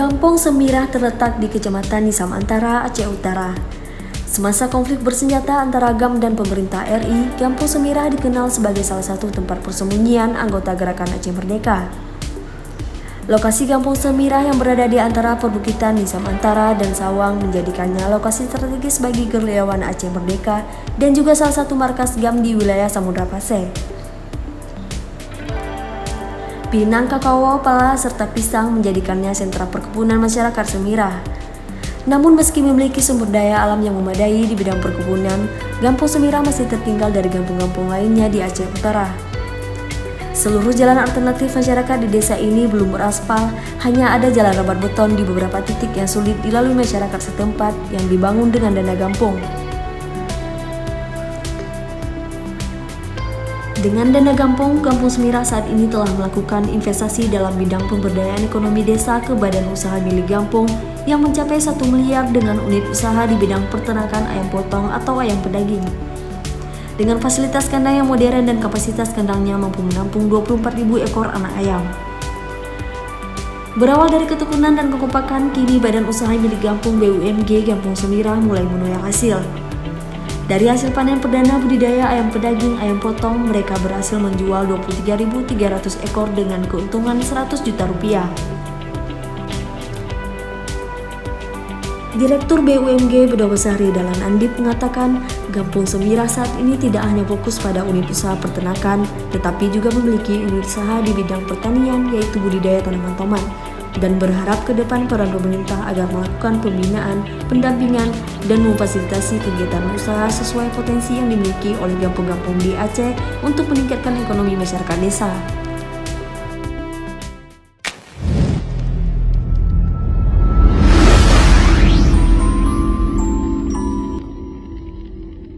Gampong Semirah terletak di Kecamatan Nisam Antara, Aceh Utara. Semasa konflik bersenjata antara GAM dan pemerintah RI, Gampong Semirah dikenal sebagai salah satu tempat persembunyian anggota Gerakan Aceh Merdeka. Lokasi Gampong Semirah yang berada di antara perbukitan Nisam Antara dan Sawang menjadikannya lokasi strategis bagi gerilyawan Aceh Merdeka dan juga salah satu markas GAM di wilayah Samudra Pasai. Pinang, kakao, pala, serta pisang menjadikannya sentra perkebunan masyarakat Semirah. Namun meski memiliki sumber daya alam yang memadai di bidang perkebunan, Gampong Semirah masih tertinggal dari kampung-kampung lainnya di Aceh Utara. Seluruh jalan alternatif masyarakat di desa ini belum beraspal, hanya ada jalan rebat beton di beberapa titik yang sulit dilalui masyarakat setempat yang dibangun dengan dana Gampong. Dengan dana Gampong, Gampong Semirah saat ini telah melakukan investasi dalam bidang pemberdayaan ekonomi desa ke badan usaha milik Gampong yang mencapai 1 miliar dengan unit usaha di bidang peternakan ayam potong atau ayam pedaging. Dengan fasilitas kandang yang modern dan kapasitas kandangnya mampu menampung 24.000 ekor anak ayam. Berawal dari ketekunan dan kekompakan, kini badan usaha milik Gampong BUMG Gampong Semirah mulai menuai hasil. Dari hasil panen perdana budidaya ayam pedaging ayam potong, mereka berhasil menjual 23.300 ekor dengan keuntungan 100 juta rupiah. Direktur BUMG Bedawasari Dahlan Andip mengatakan, Gampong Semirah saat ini tidak hanya fokus pada unit usaha peternakan, tetapi juga memiliki unit usaha di bidang pertanian yaitu budidaya tanaman tomat, dan berharap ke depan peran pemerintah agar melakukan pembinaan, pendampingan, dan memfasilitasi kegiatan usaha sesuai potensi yang dimiliki oleh kampung-kampung di Aceh untuk meningkatkan ekonomi masyarakat desa.